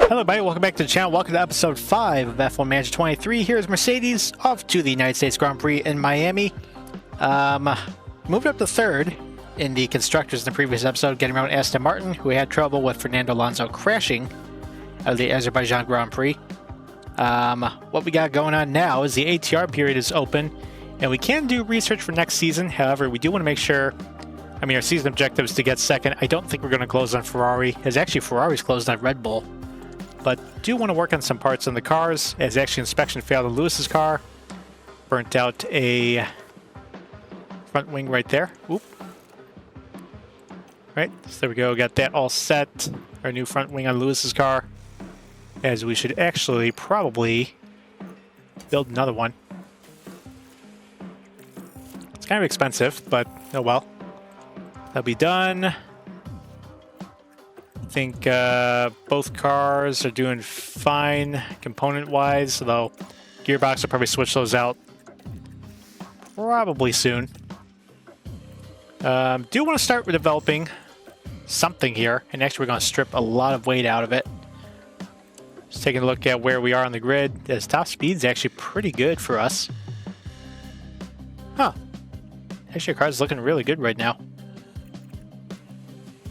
Hello everybody, welcome back to the channel. Welcome to episode 5 of F1 Manager 23. Here's Mercedes off to the United States Grand Prix in Miami. Moved up to third in the constructors in the previous episode, getting around Aston Martin, who had trouble with Fernando Alonso crashing out of the Azerbaijan Grand Prix. What we got going on now is the ATR period is open, and we can do research for next season. However, we do want to make sure, our season objective is to get second. I don't think we're going to close on Ferrari, as actually Ferrari's closed on Red Bull. But do want to work on some parts on the cars, as actually inspection failed on Lewis's car. Burnt out a front wing right there. Oop. Right, so there we go. Got that all set. Our new front wing on Lewis's car. As we should actually probably build another one. It's kind of expensive, but oh well. That'll be done. I think both cars are doing fine component-wise, though gearbox will probably switch those out probably soon. Do want to start with developing something here, and actually we're going to strip a lot of weight out of it. Just taking a look at where we are on the grid. This top speed's actually pretty good for us. Huh. Actually, our car's looking really good right now.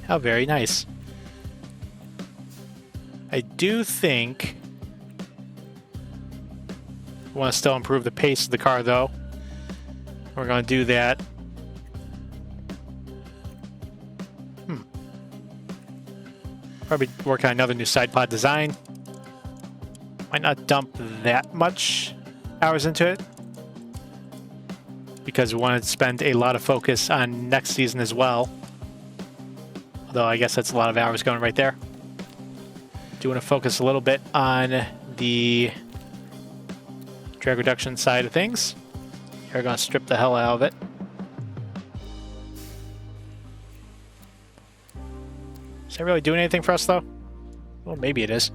How very nice. I do think we want to still improve the pace of the car, though. We're going to do that. Probably work on another new side pod design. Might not dump that much hours into it, because we want to spend a lot of focus on next season as well. Although I guess that's a lot of hours going right there. Do want to focus a little bit on the drag reduction side of things. We're going to strip the hell out of it. Is that really doing anything for us, though? Well, maybe it is.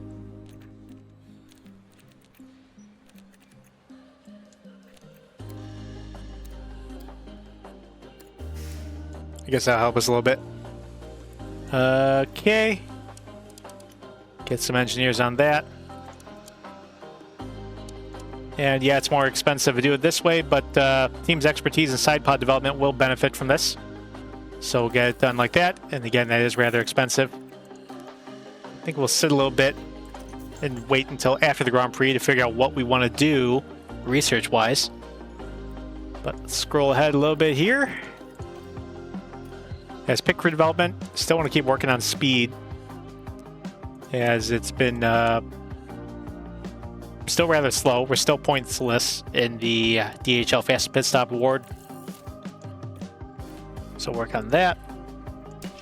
I guess that'll help us a little bit. Okay. Get some engineers on that. And yeah, it's more expensive to do it this way, but team's expertise in side pod development will benefit from this. So we'll get it done like that. And again, that is rather expensive. I think we'll sit a little bit and wait until after the Grand Prix to figure out what we want to do research-wise. But let's scroll ahead a little bit here. As pick for development, still want to keep working on speed, as it's been still rather slow. We're still pointsless in the DHL Fast Pit Stop Award. So work on that.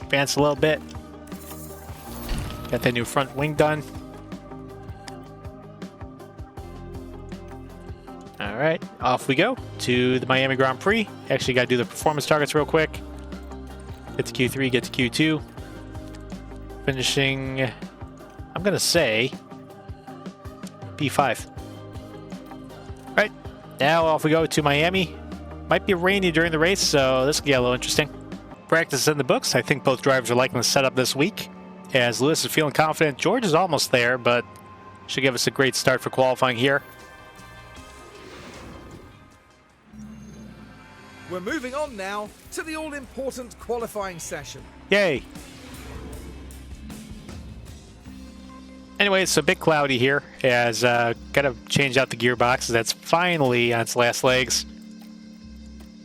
Advance a little bit. Got that new front wing done. Alright, off we go to the Miami Grand Prix. Actually got to do the performance targets real quick. Get to Q3, get to Q2. Finishing, I'm going to say, P5. Alright, now off we go to Miami. Might be rainy during the race, so this will get a little interesting. Practice in the books. I think both drivers are liking the setup this week, as Lewis is feeling confident. George is almost there, but should give us a great start for qualifying here. We're moving on now to the all-important qualifying session. Yay! Anyway, it's a bit cloudy here, as got to change out the gearbox. That's finally on its last legs.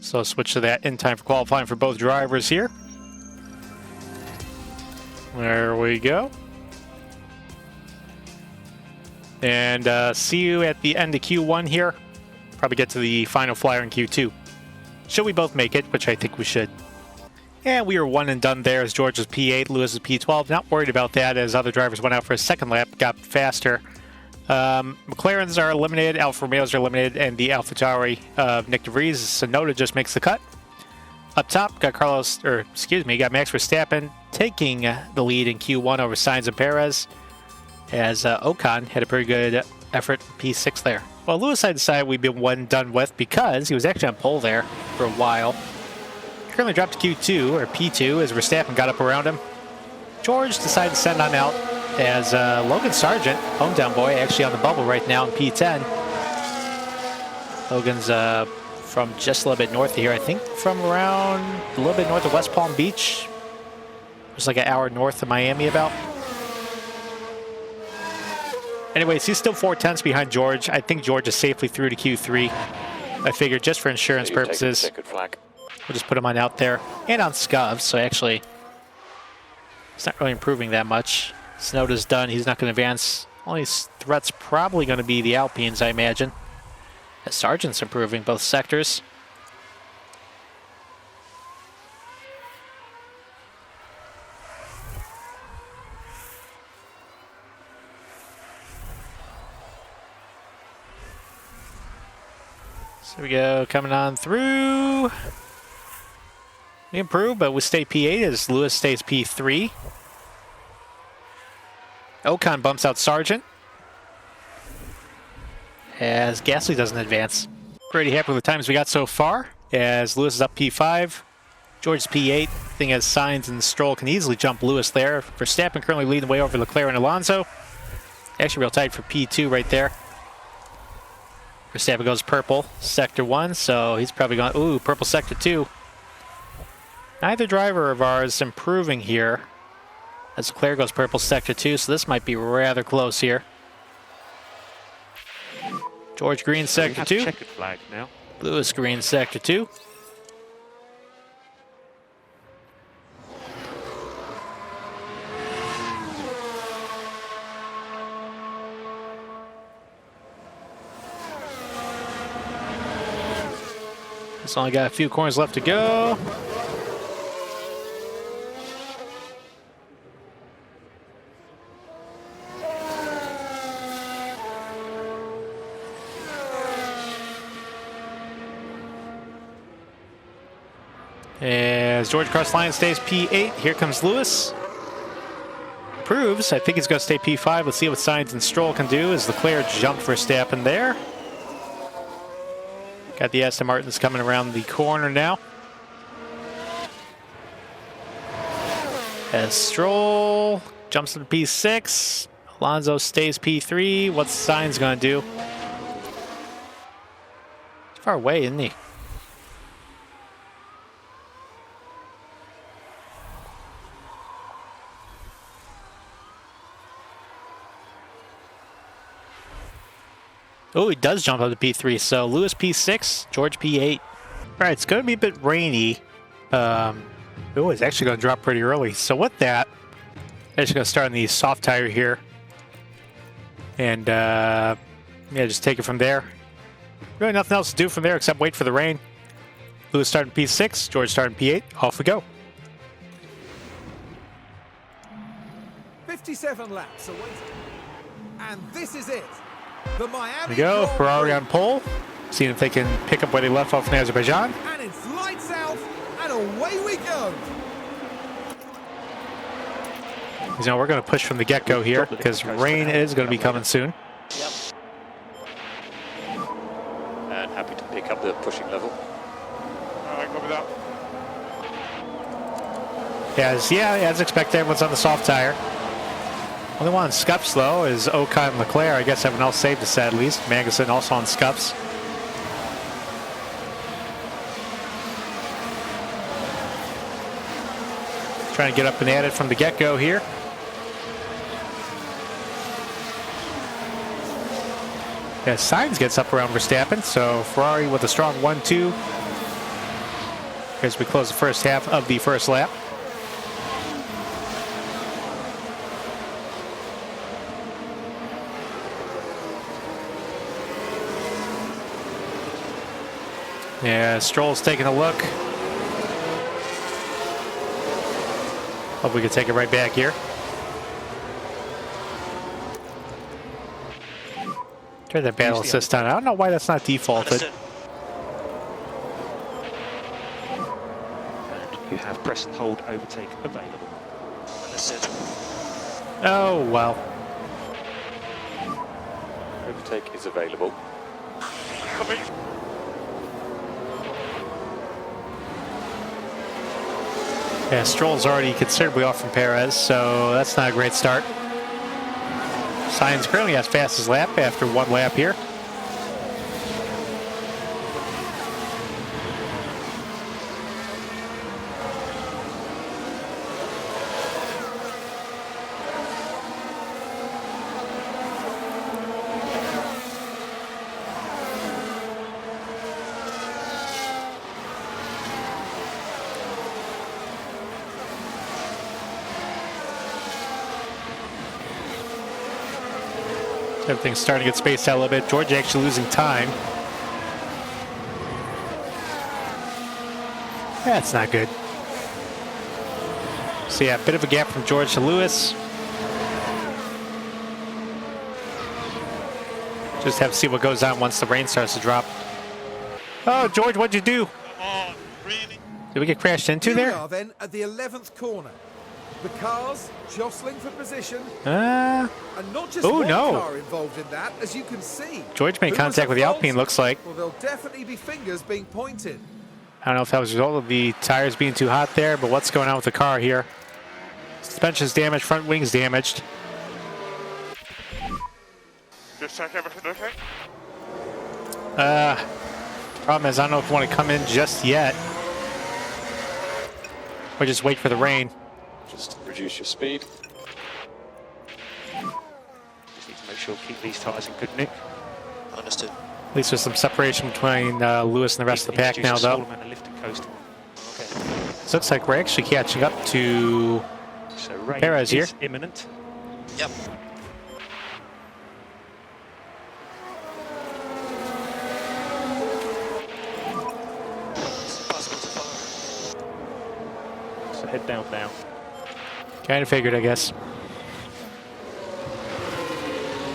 So I'll switch to that in time for qualifying for both drivers here. There we go. And see you at the end of Q1 here. Probably get to the final flyer in Q2. Should we both make it, which I think we should. And we are one and done there, as George was P8, Lewis is P12. Not worried about that, as other drivers went out for a second lap, got faster. McLarens are eliminated, Alfa Romeos are eliminated, and the AlphaTauri of Nick DeVries. Sonoda just makes the cut. Up top, got got Max Verstappen taking the lead in Q1 over Sainz and Perez, as Ocon had a pretty good effort, P6 there. Well, Lewis, I decided we'd be one done with, because he was actually on pole there for a while. Currently dropped to Q2, or P2, as Verstappen got up around him. George decided to send on out. as Logan Sargent, hometown boy, actually on the bubble right now in P10. Logan's from just a little bit north of here, I think from around a little bit north of West Palm Beach. It's like an hour north of Miami about. Anyways, he's still 4/10 behind George. I think George is safely through to Q3. I figured just for insurance purposes, we'll just put him on out there and on Scov. So actually, it's not really improving that much. Snowda's done. He's not going to advance. Only threat's probably going to be the Alpines, I imagine. As Sargent's improving both sectors. So we go, coming on through. We improve, but we stay P8 as Lewis stays P3. Ocon bumps out Sargent as Gasly doesn't advance. Pretty happy with the times we got so far as Lewis is up P5. George is P8. Thing as Sainz and Stroll can easily jump Lewis there. Verstappen currently leading the way over Leclerc and Alonso. Actually real tight for P2 right there. Verstappen goes purple, sector 1, so he's probably going, ooh, purple sector 2. Neither driver of ours improving here. As Leclerc goes purple sector 2, so this might be rather close here. George green sector 2. Checkered flag now. Lewis green sector 2. It's only got a few corners left to go. As George cross line stays P8, here comes Lewis. Proves, I think he's going to stay P5. Let's see what Sainz and Stroll can do as Leclerc jumped Verstappen there. Got the Aston Martins coming around the corner now. As Stroll jumps into P6, Alonso stays P3. What's Sainz going to do? He's far away, isn't he? Oh, he does jump up to P3. So Lewis P6, George P8. All right, it's going to be a bit rainy. Oh, it's actually going to drop pretty early. So with that, I'm just going to start on the soft tire here. And yeah, just take it from there. Really nothing else to do from there except wait for the rain. Lewis starting P6, George starting P8. Off we go. 57 laps away. And this is it. The Miami There we go, Ferrari on pole. Seeing if they can pick up where they left off in Azerbaijan. And it's lights out, and away we go. You know, we're going to push from the get-go here because rain is going to be coming soon. Yep. And happy to pick up the pushing level. All right, copy that. As expected, everyone's on the soft tire. Only one on scuffs, though, is Ocon and Leclerc. I guess everyone else saved us at least. Magnussen also on scuffs. Trying to get up and at it from the get-go here. Yeah, Sainz gets up around Verstappen, so Ferrari with a strong 1-2 as we close the first half of the first lap. Yeah, Stroll's taking a look. Hope we can take it right back here. Turn that battle assist on. I don't know why that's not defaulted. And you have press and hold overtake available. Understood. Oh, well. Overtake is available. Copy. Yeah, Stroll's already considerably off from Perez, so that's not a great start. Sainz currently has fastest lap after one lap here. Everything's starting to get spaced out a little bit. George actually losing time. That's not good. So yeah, a bit of a gap from George to Lewis. Just have to see what goes on once the rain starts to drop. Oh, George, what'd you do? Oh, really? Did we get crashed into Here we there? are then at the 11th corner. The cars jostling for position. Uh, And not just Oh, one no. car involved in that, as you can see. George made Who was contact at with the fault? Alpine, looks like. Well, there'll definitely be fingers being pointed. I don't know if that was a result of the tires being too hot there, but what's going on with the car here? Suspension's damaged, front wing's damaged. Just check everything okay? Problem is, I don't know if you want to come in just yet. Or just wait for the rain. Just reduce your speed. Just need to make sure keep these tyres in good nick. Understood. At least there's some separation between Lewis and the rest of the pack now, Introduce a small though. amount of lift and coast. Okay. So it looks like we're actually catching up to So rain Perez here. is imminent. Yep. It's impossible to follow. So head down now. Kind of figured, I guess.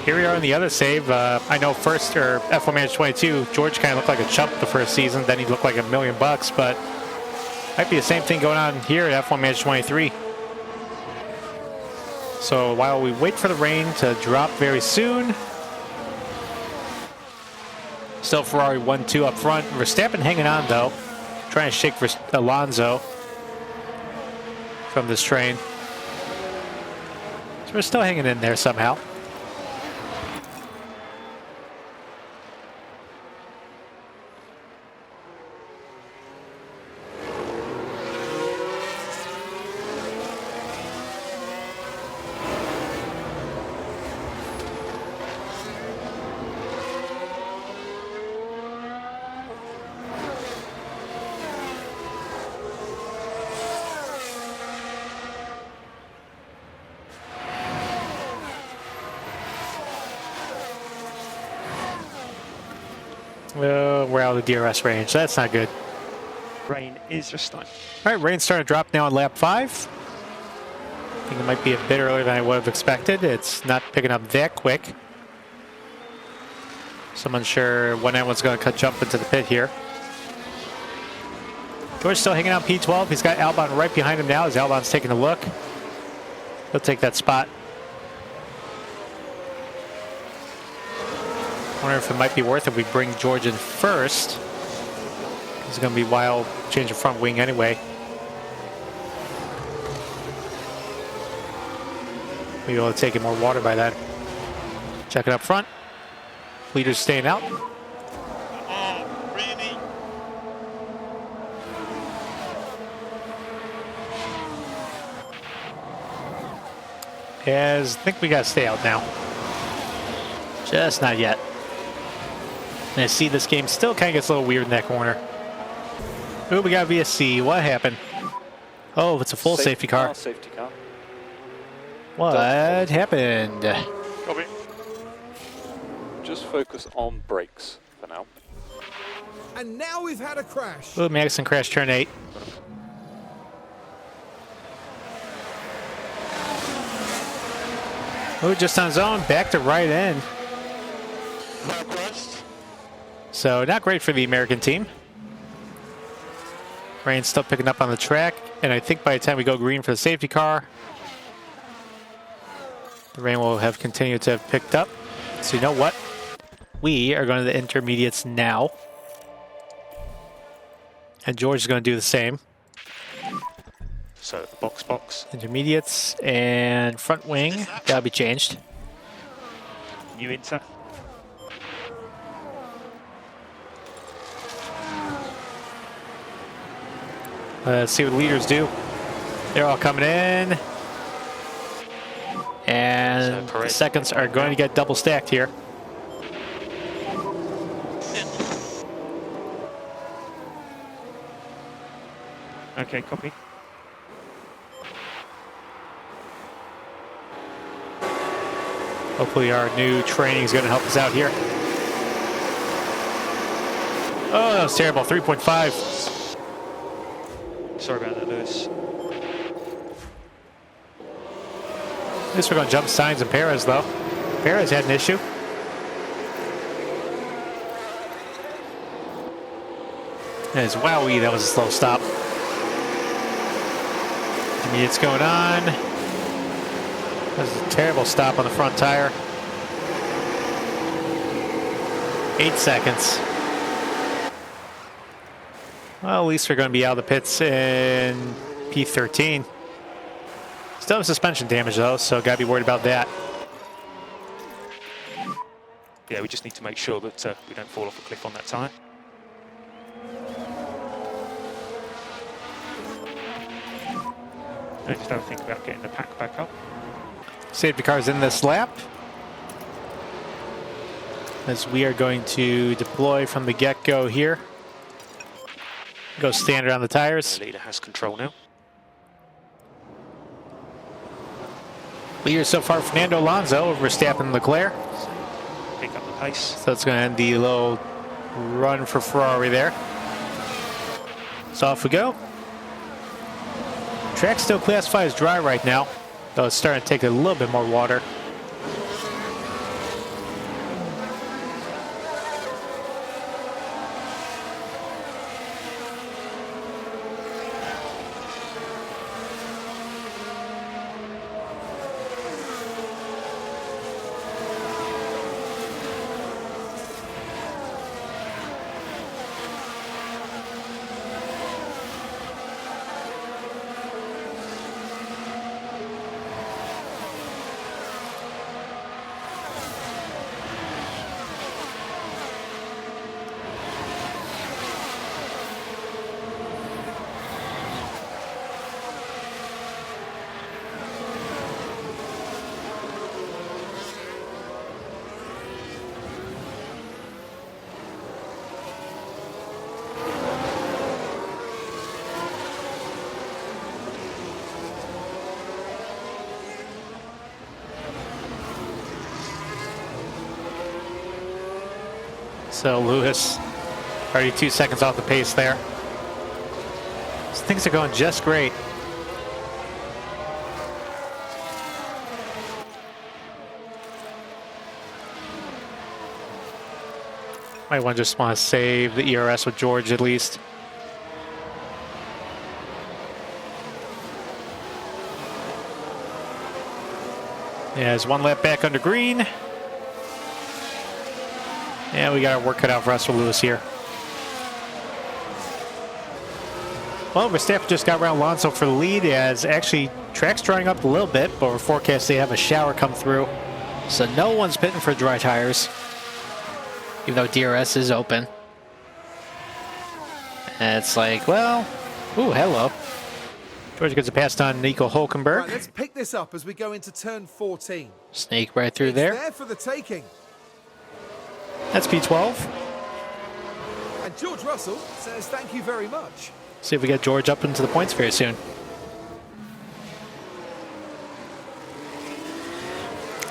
Here we are in the other save. I know first, or F1 Manager 22, George kind of looked like a chump the first season. Then he looked like $1 million, but might be the same thing going on here at F1 Manager 23. So while we wait for the rain to drop very soon, still Ferrari 1-2 up front. Verstappen hanging on though, trying to shake Alonso from this train. So we're still hanging in there somehow. We're out of the DRS range. That's not good. Rain is just starting. All right, rain's starting to drop now on lap 5. I think it might be a bit earlier than I would have expected. It's not picking up that quick. So I'm unsure when anyone's going to jump into the pit here. George still hanging out P12. He's got Albon right behind him now as Albon's taking a look. He'll take that spot. I wonder if it might be worth it if we bring George in first. It's going to be wild change of front wing anyway. Maybe we'll take in more water by then. Check it up front. Leaders staying out. Oh, really? As I think we got to stay out now. Just not yet. And I see this game still kind of gets a little weird in that corner. Ooh, we got VSC. What happened? Oh, it's a full safety car. Safety car. What happened? Copy. Just focus on brakes for now. And now we've had a crash. Ooh, Magnussen crashed turn 8. Ooh, just on zone. Back to right end. So not great for the American team. Rain's still picking up on the track, and I think by the time we go green for the safety car, the rain will have continued to have picked up. So you know what? We are going to the intermediates now. And George is going to do the same. So box. Intermediates and front wing, that'll be changed. new inter. Let's see what the leaders do. They're all coming in. And So the seconds are going to get double stacked here. Okay, copy. Hopefully our new training is going to help us out here. Oh, that was terrible. 3.5. Sorry about that, Lewis. At least we're going to jump Sainz and Perez, though. Perez had an issue. As wowie, that was a slow stop. Intermediate's going on. That was a terrible stop on the front tire. 8 seconds. Well, at least we're going to be out of the pits in P13. Still have suspension damage, though, so got to be worried about that. Yeah, we just need to make sure that we don't fall off a cliff on that tyre. I just have to think about getting the pack back up. Safety cars in this lap. As we are going to deploy from the get-go here. Go standard on the tires. The leader has control now. Leader so far, Fernando Alonso over Verstappen and Leclerc. Pick up the pace. So it's going to end the little run for Ferrari there. So off we go. Track still classified as dry right now, though it's starting to take a little bit more water. So Lewis, already 2 seconds off the pace there. So things are going just great. Might want to save the ERS with George at least. Yeah, there's 1 lap back under green. Yeah, we got our work cut out for us with Lewis here. Well, Verstappen just got around Alonso for the lead, as actually track's drying up a little bit, but we're forecasting to have a shower come through. So no one's pitting for dry tires, even though DRS is open. And it's like, well, ooh, hello. George gets a pass on Nico Hulkenberg. Right, let's pick this up as we go into turn 14. Snake right through It's there. there for the taking. That's P12. And George Russell says thank you very much. See if we get George up into the points very soon.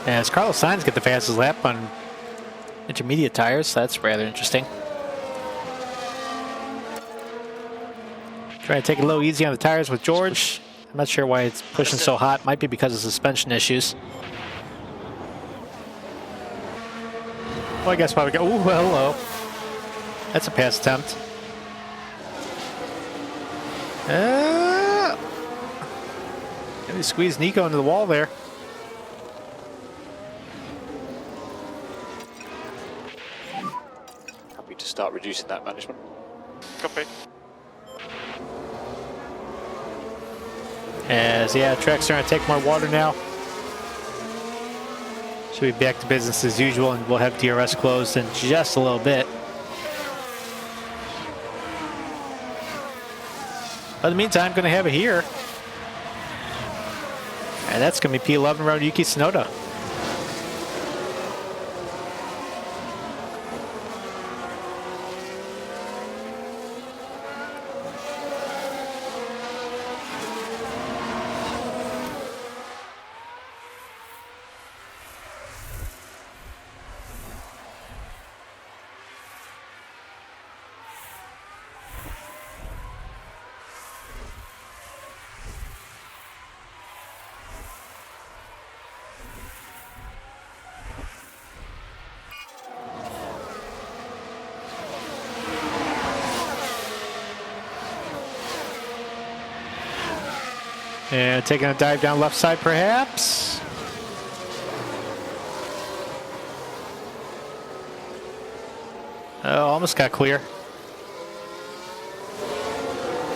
As Carlos Sainz get the fastest lap on intermediate tires, so that's rather interesting. Trying to take it a little easy on the tires with George. I'm not sure why it's pushing so hot. Might be because of suspension issues. Well, I guess why we go. Ooh, hello. That's a pass attempt. Maybe squeeze Nico into the wall there. Happy to start reducing that management. Copy. As, yeah, track's starting to take more water now. Should be back to business as usual, and we'll have DRS closed in just a little bit. But in the meantime, I'm going to have it here. And that's going to be P11 around Yuki Tsunoda. And taking a dive down left side, perhaps. Oh, almost got clear.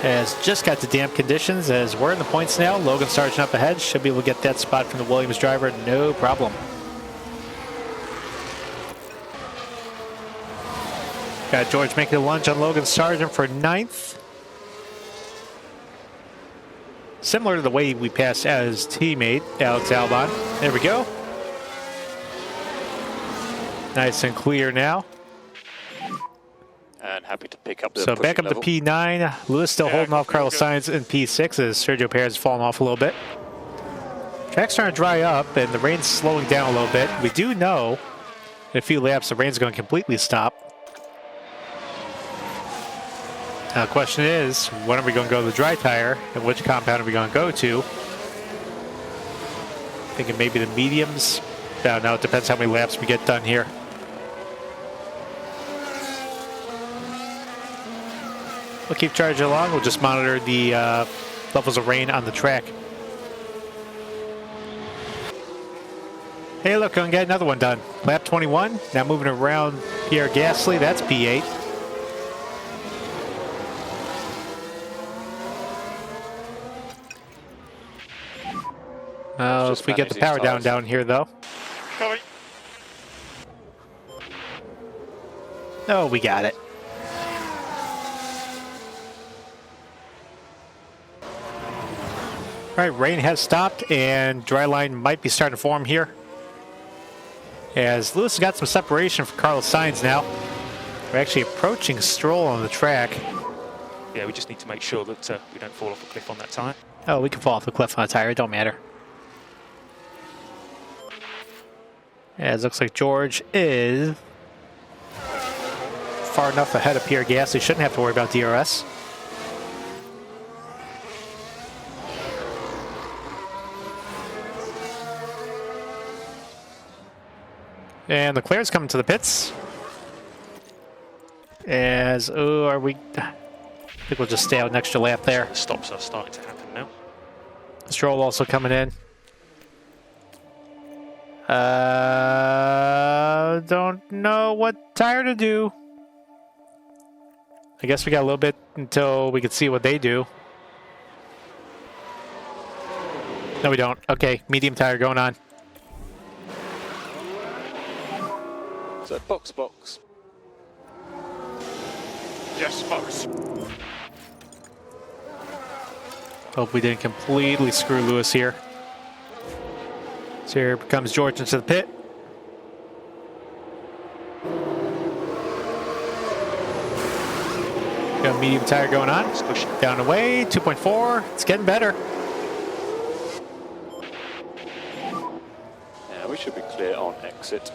Has just got the damp conditions as we're in the points now. Logan Sargent up ahead. Should be able to get that spot from the Williams driver, no problem. Got George making a lunge on Logan Sargent for 9th. Similar to the way we passed as teammate, Alex Albon. There we go. Nice and clear now. And happy to pick up the So back up level. to P9. Lewis still holding off Carlos Sainz in P6 as Sergio Perez has fallen off a little bit. Track's starting to dry up and the rain's slowing down a little bit. We do know in a few laps the rain's going to completely stop. Now the question is, when are we going to go to the dry tire and which compound are we going to go to? Thinking maybe the mediums. No, it depends how many laps we get done here. We'll keep charging along. We'll just monitor the levels of rain on the track. Hey, look, I'm going to get another one done. Lap 21. Now moving around Pierre Gasly. That's P8. If we get the power down here, though. Coming. Oh, we got it. All right, rain has stopped, and dry line might be starting to form here. As Lewis has got some separation for Carlos Sainz now. We're actually approaching Stroll on the track. Yeah, we just need to make sure that we don't fall off a cliff on that tyre. Oh, we can fall off the cliff on a tire. It don't matter. As it looks like George is far enough ahead of Pierre Gasly. Shouldn't have to worry about DRS. And Leclerc's coming to the pits. As, oh, are we... I think we'll just stay out an extra lap there. Stops are starting to happen now. Stroll also coming in. Don't know what tire to do. I guess we got a little bit until we can see what they do. No, we don't. Okay, medium tire going on. So box. Yes, box. Hope we didn't completely screw Lewis here. So here comes George into the pit. Got a medium tire going on. Let's push it. Down away, 2.4. It's getting better. Yeah, we should be clear on exit.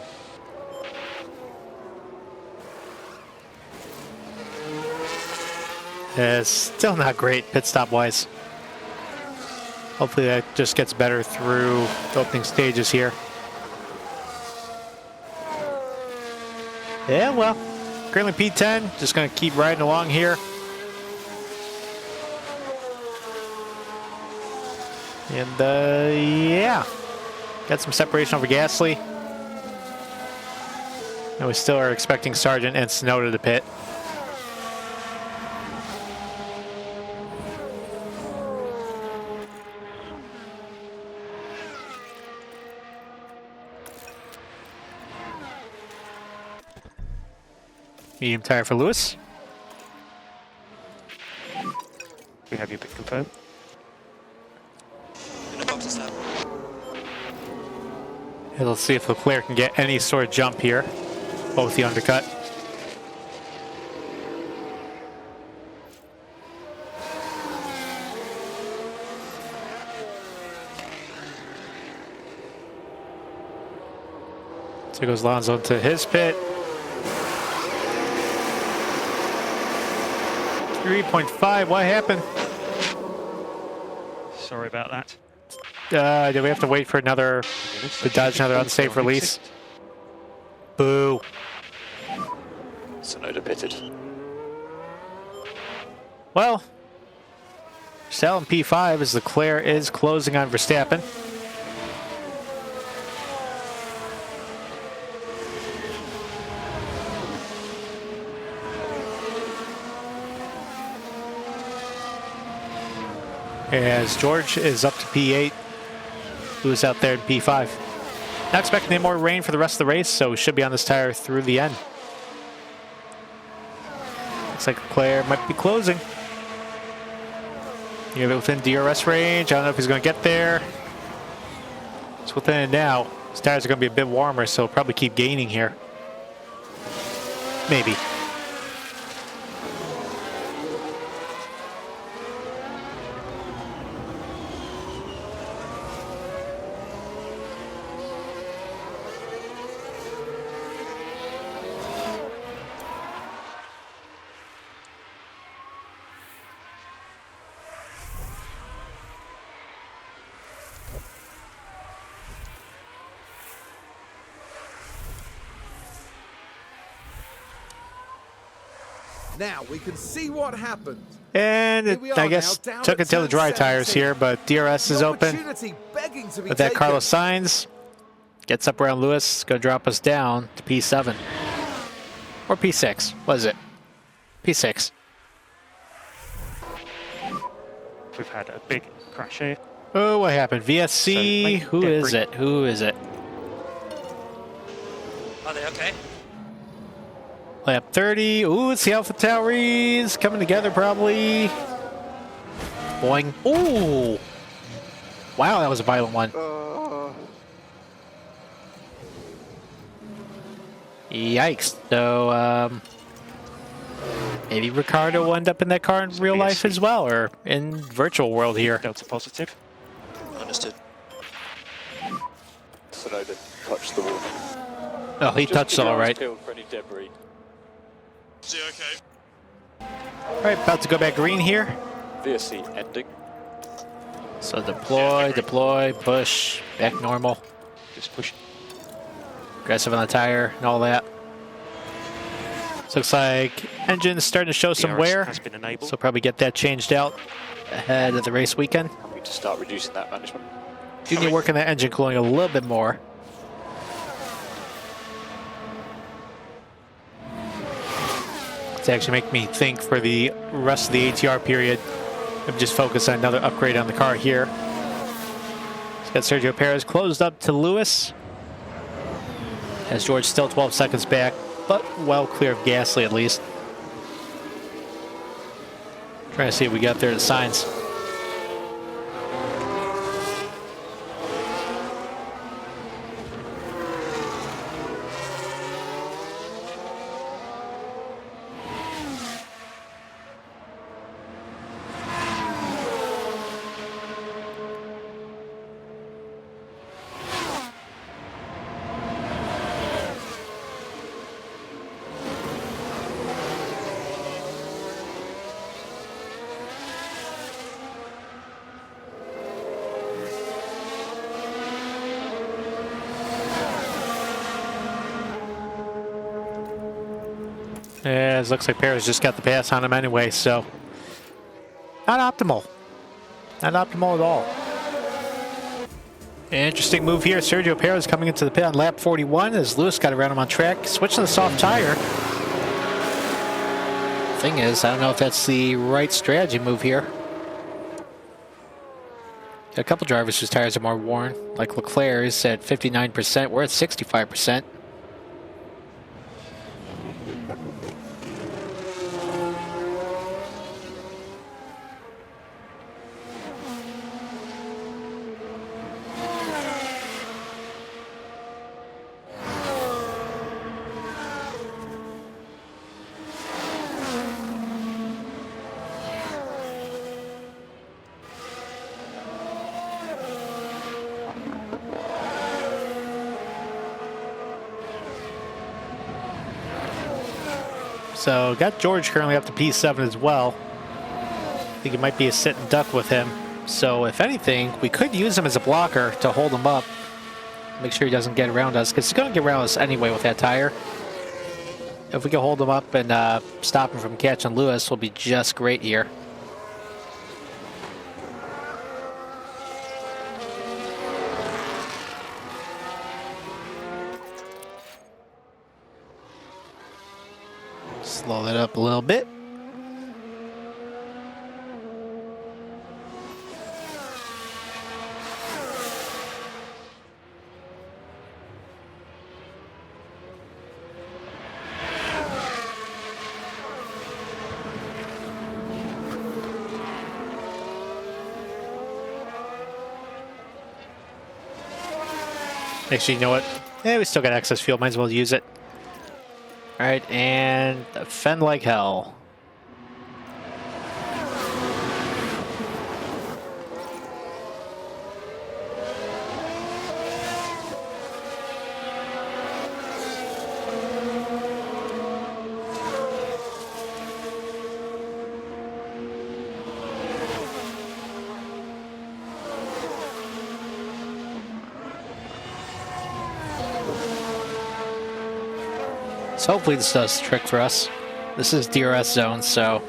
Still not great pit stop wise. Hopefully that just gets better through the opening stages here. Yeah, well, currently P10, just going to keep riding along here. And yeah, got some separation over Gasly. And we still are expecting Sargent and Tsunoda to pit. Medium tire for Lewis. We have your bit confirmed. In the boxes now. And let's see if Leclerc can get any sort of jump here. Both the undercut. So goes Alonso into his pit. 3.5, what happened? Sorry about that. Do we have to wait for another, to dodge another unsafe release? Boo. Sonoda pitted. Well, Verstappen in P5 as Leclerc is closing on Verstappen. As George is up to P8, who's out there in P5. Not expecting any more rain for the rest of the race, so we should be on this tire through the end. Looks like Leclerc might be closing. You're within DRS range. I don't know if he's going to get there. It's within it now. His tires are going to be a bit warmer, so he'll probably keep gaining here. Maybe. Now we can see what happened. And it, I guess, took it to the dry tires here, but DRS is open. With that, Carlos Sainz gets up around Lewis. Going to drop us down to P7. Or P6. What is it? P6. We've had a big crash here. Oh, what happened? VSC? So, Who is it? Who is it? Are they okay? Lap 30. Ooh, it's the Alpha Tauris coming together probably. Boing. Ooh. Wow, that was a violent one. Yikes. So, maybe Ricardo will end up in that car in real life as well, or in virtual world here. Delta positive. Understood. Sonoda touched the wall. Oh, he touched all right. Peeled for any debris. Is he okay? All right, about to go back green here. VSC ending. So deploy, push, back normal. Just push. Aggressive on the tire and all that. So looks like engine's starting to show some DRS wear. has been enabled. So probably get that changed out ahead of the race weekend. We need to start reducing that management. Do need to work on that engine cooling a little bit more. To actually make me think for the rest of the ATR period of just focus on another upgrade on the car here. It's got Sergio Perez closed up to Lewis. As George still 12 seconds back, but well clear of Gasly at least. Trying to see if we got there to Sainz. Yeah, it looks like Perez just got the pass on him anyway, so not optimal. Not optimal at all. Interesting move here. Sergio Perez coming into the pit on lap 41 as Lewis got around him on track. Switching to the soft tire. Thing is, I don't know if that's the right strategy move here. Got a couple drivers whose tires are more worn, like Leclerc is at 59%. We're at 65%. So got George currently up to P7 as well. I think it might be a sit and duck with him. So if anything, we could use him as a blocker to hold him up. Make sure he doesn't get around us, because he's going to get around us anyway with that tire. If we can hold him up and stop him from catching Lewis, we'll be just great here. Slow that up a little bit. Actually, you know what? Yeah, we still got excess fuel. Might as well use it. All right, and fend like hell. So hopefully this does the trick for us. This is DRS zone, so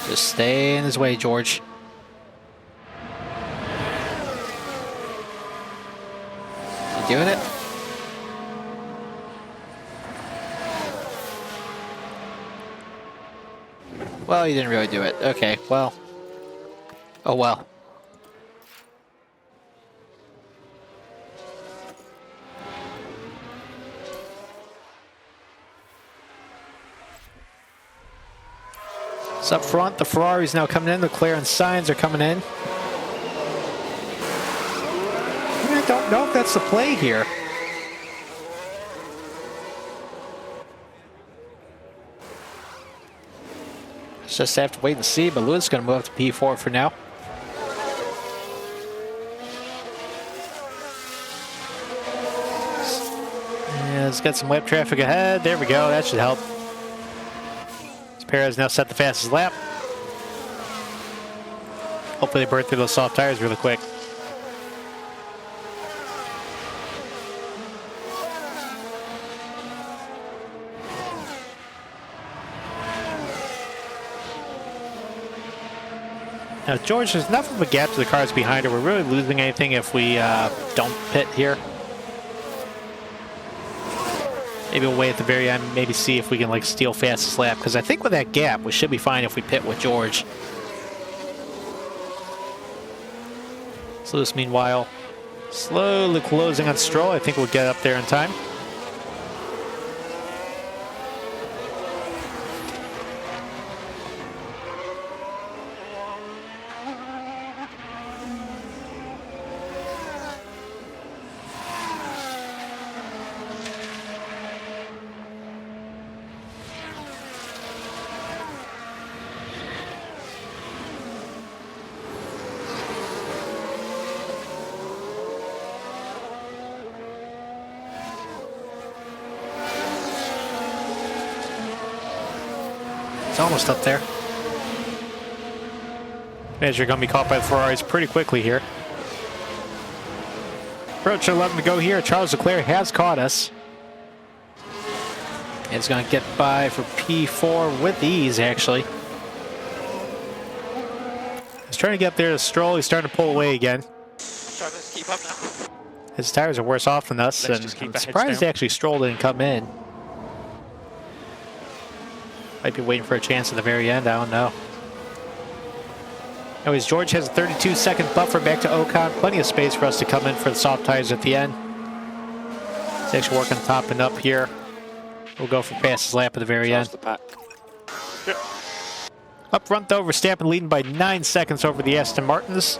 just stay in his way, George. You doing it? Well, you didn't really do it. Okay, well. Oh well. So up front, the Ferrari's now coming in. The McLaren signs are coming in. I don't know if that's the play here. Just have to wait and see, but Lewis is going to move up to P4 for now. Yeah, let's get some lap traffic ahead. There we go. That should help. Perez now set the fastest lap. Hopefully they burn through those soft tires really quick. Now, George, there's enough of a gap to the cars behind her. We're really losing anything if we don't pit here. Maybe we'll wait at the very end, maybe see if we can like steal fastest lap, because I think with that gap, we should be fine if we pit with George. So this, meanwhile, slowly closing on Stroll. I think we'll get up there in time. It's almost up there. As you're going to be caught by the Ferraris pretty quickly here. Approach 11 to go here. Charles Leclerc has caught us. And it's going to get by for P4 with ease, actually. He's trying to get up there to Stroll. He's starting to pull away again. Trying to keep up now. His tires are worse off than us, and I'm surprised actually Stroll didn't come in. Might be waiting for a chance at the very end, I don't know. Anyways, George has a 32-second buffer back to Ocon. Plenty of space for us to come in for the soft tires at the end. He's actually working topping up here. We'll go for fastest lap at the very end. The pack. Yep. Up front, though, Verstappen leading by 9 seconds over the Aston Martins.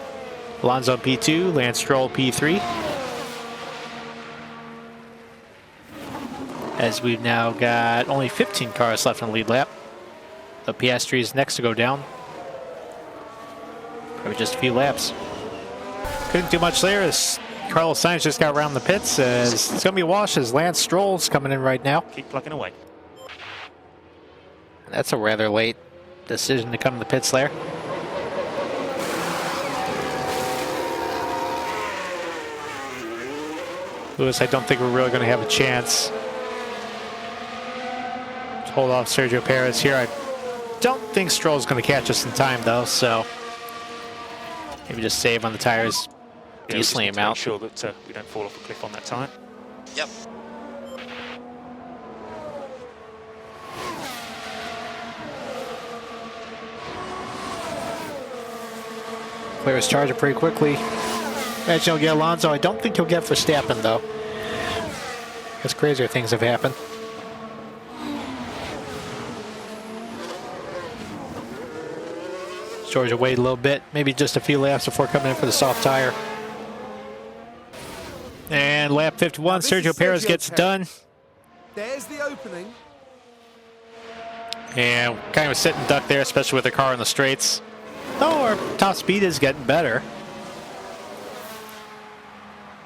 Alonso P2, Lance Stroll P3. As we've now got only 15 cars left in the lead lap. The Piastri is next to go down. Probably just a few laps. Couldn't do much there as Carlos Sainz just got around the pits. As it's going to be a wash as Lance Stroll's coming in right now. Keep plugging away. That's a rather late decision to come to the pits there. Lewis, I don't think we're really going to have a chance to hold off Sergio Perez here. I don't think Stroll's going to catch us in time, though, so maybe just save on the tires. Yeah, Decently make amount. sure that we don't fall off a cliff on that time. Yep. Leclerc's charging pretty quickly. Imagine he'll get Alonso. I don't think he'll get Verstappen, though. Because crazier things have happened. George will wait a little bit, maybe just a few laps before coming in for the soft tire. And lap 51, Sergio Perez gets it done. There's the opening. And kind of a sit and duck there, especially with the car in the straights. Oh, our top speed is getting better.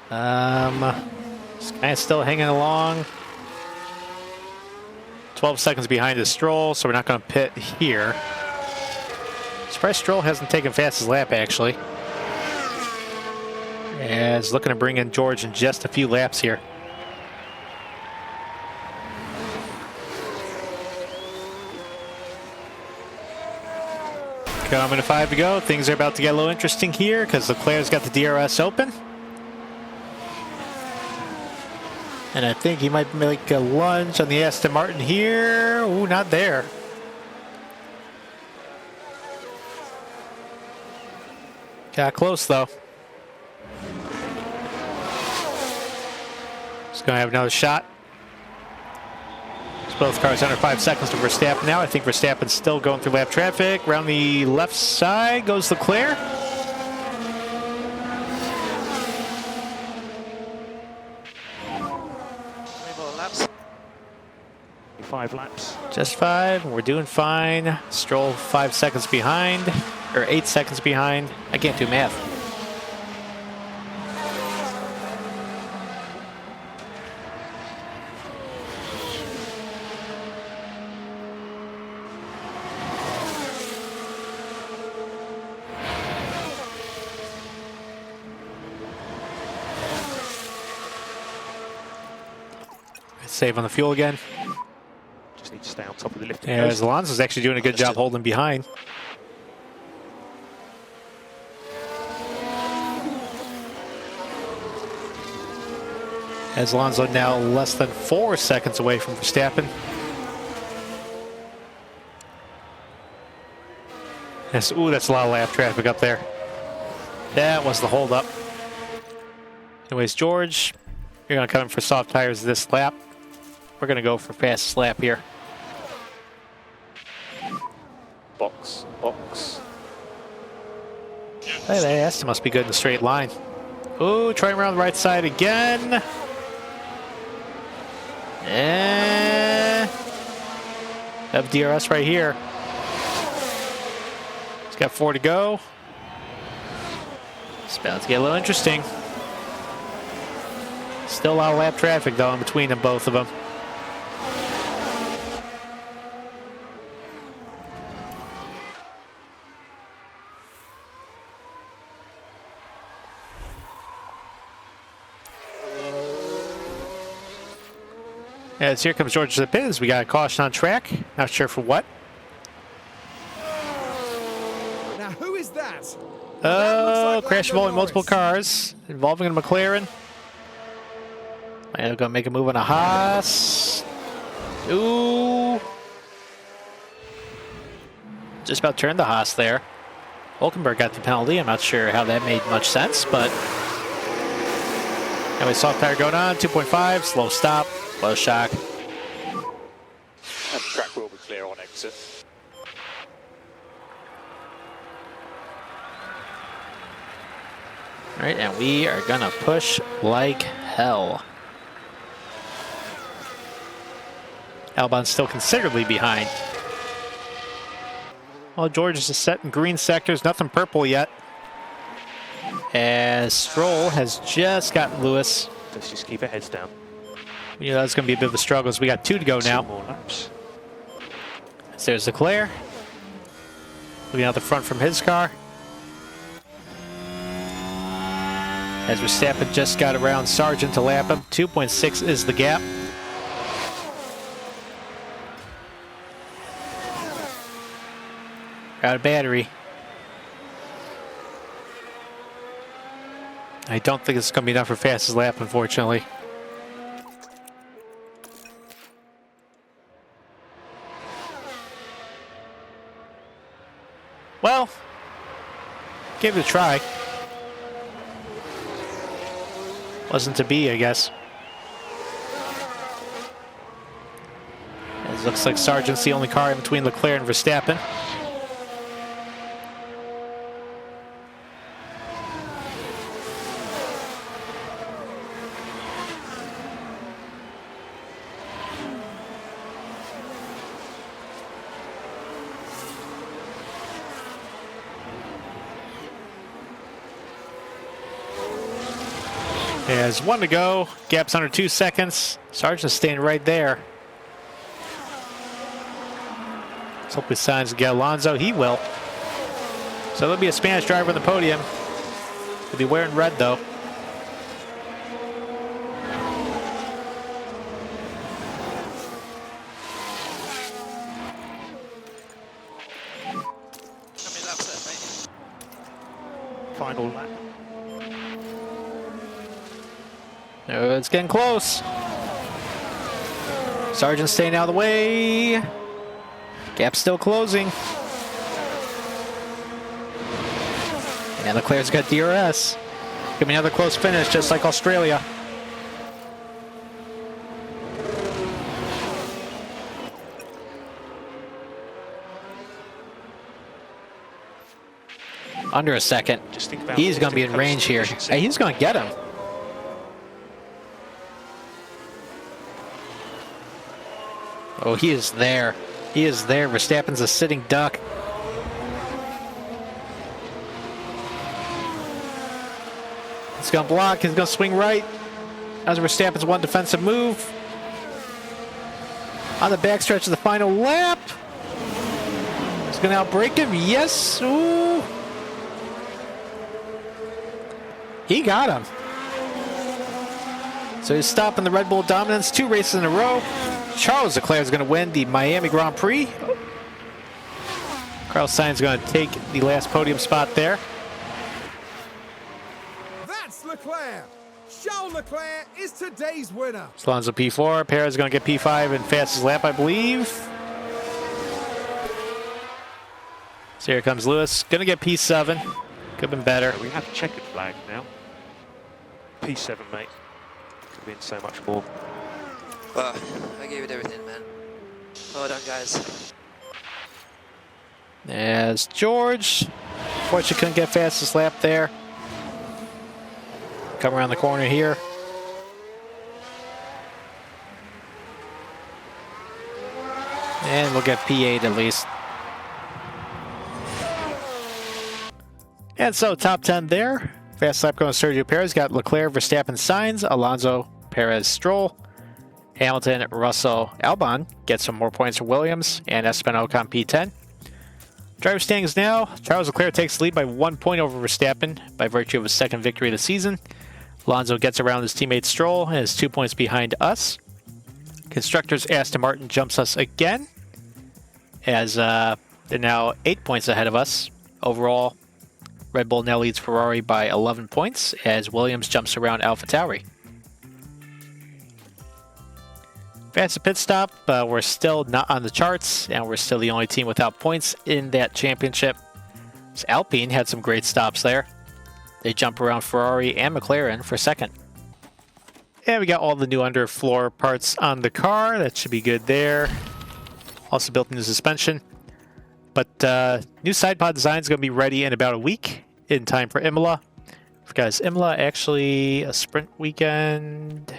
Just kind of still hanging along. 12 seconds behind his Stroll, so we're not going to pit here. Surprised Stroll hasn't taken fastest lap, actually. As looking to bring in George in just a few laps here. Coming to 5 to go. Things are about to get a little interesting here because Leclerc's got the DRS open. And I think he might make a lunge on the Aston Martin here. Ooh, not there. Got close, though. Just going to have another shot. Both cars under 5 seconds to Verstappen now. I think Verstappen's still going through lap traffic. Around the left side goes Leclerc. Laps. 5 laps. Just 5. We're doing fine. Stroll 5 seconds behind. Or 8 seconds behind. I can't do math. Save on the fuel again. Just need to stay on top of the lifting Yeah, post. Alonso's actually doing a good job holding behind. As Alonso now less than 4 seconds away from Verstappen. Yes, ooh, that's a lot of lap traffic up there. That was the holdup. Anyways, George, you're going to come in for soft tires this lap. We're going to go for fastest lap here. Box, box. Hey, that Aston must be good in the straight line. Ooh, trying around the right side again. And have DRS right here. He's got 4 to go. It's about to get a little interesting. Still a lot of lap traffic though in between them, both of them. As here comes George to the pits, we got a caution on track. Not sure for what. Now, who is that? Oh, like crash Lando involving multiple Norris. cars, involving a McLaren. I'm going to make a move on a Haas. Ooh. Just about turned the Haas there. Hulkenberg got the penalty. I'm not sure how that made much sense, but anyway, soft tire going on, 2.5, slow stop, low shock. And the track will be clear on exit. All right, and we are gonna push like hell. Albon's still considerably behind. Well, George is just set in green sectors, nothing purple yet. As Stroll has just gotten Lewis. Let's just keep our heads down. You know, that's going to be a bit of a struggle as we got 2 to go 2 now. more laps. There's Leclerc. Looking out the front from his car. As Verstappen just got around Sargent to lap him. 2.6 is the gap. Out of battery. I don't think it's going to be enough for fastest lap, unfortunately. Well, give it a try. Wasn't to be, I guess. It looks like Sargent's the only car in between Leclerc and Verstappen. There's 1 to go. Gap's under 2 seconds. Sargent's staying right there. Let's hope he signs to get Alonso. He will. So there'll be a Spanish driver on the podium. He'll be wearing red, though. How many laps left, mate? Final lap. Oh, it's getting close. Sargent staying out of the way. Gap's still closing. And Leclerc's got DRS. Give me another close finish, just like Australia. Under a second. Just think about He's going to be in range here. Hey, he's going to get him. Oh, he is there. He is there. Verstappen's a sitting duck. He's going to block. He's going to swing right. As Verstappen's one defensive move. On the backstretch of the final lap. He's going to outbrake him. Yes. Ooh. He got him. So he's stopping the Red Bull dominance. 2 races in a row. Charles Leclerc is going to win the Miami Grand Prix. Carlos Sainz is going to take the last podium spot there. That's Leclerc. Charles Leclerc is today's winner. Alonso P4. Perez is going to get P5 in fastest lap, I believe. So here comes Lewis. Going to get P7. Could have been better. We have checkered flag now. P7, mate. Could have been so much more. Well, I gave it everything, man. Well done, guys. As George. Fortunately, couldn't get fastest lap there. Come around the corner here. And we'll get P8 at least. And so top 10 there. Fast lap going to Sergio Perez. Got Leclerc, Verstappen, Sainz, Alonso, Perez, Stroll. Hamilton, Russell, Albon get some more points for Williams, and Esteban Ocon P10. Driver standings now. Charles Leclerc takes the lead by 1 point over Verstappen by virtue of his second victory of the season. Alonso gets around his teammate Stroll and is 2 points behind us. Constructors Aston Martin jumps us again as they're now 8 points ahead of us. Overall, Red Bull now leads Ferrari by 11 points as Williams jumps around AlphaTauri. Fastest pit stop, we're still not on the charts, and we're still the only team without points in that championship. So Alpine had some great stops there. They jump around Ferrari and McLaren for second. And we got all the new underfloor parts on the car. That should be good there. Also built new suspension. But new side pod design is going to be ready in about a week in time for Imola. Guys, Imola actually a sprint weekend.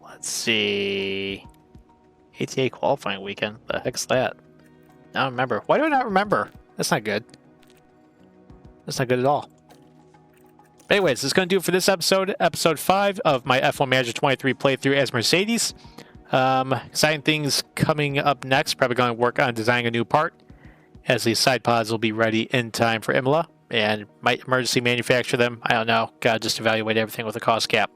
Let's see. ATA qualifying weekend. The heck's that? I don't remember. Why do I not remember? That's not good. That's not good at all. But anyways, this is going to do it for this episode. Episode 5 of my F1 Manager 23 playthrough as Mercedes. Exciting things coming up next. Probably going to work on designing a new part, as these side pods will be ready in time for Imola, and might emergency manufacture them. I don't know. Gotta just evaluate everything with a cost cap.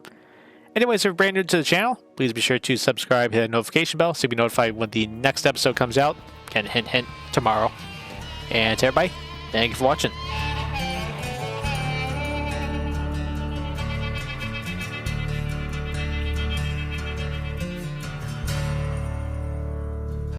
Anyways, if you're brand new to the channel, please be sure to subscribe, hit the notification bell so you'll be notified when the next episode comes out. Again, hint, hint, tomorrow. And to everybody, thank you for watching.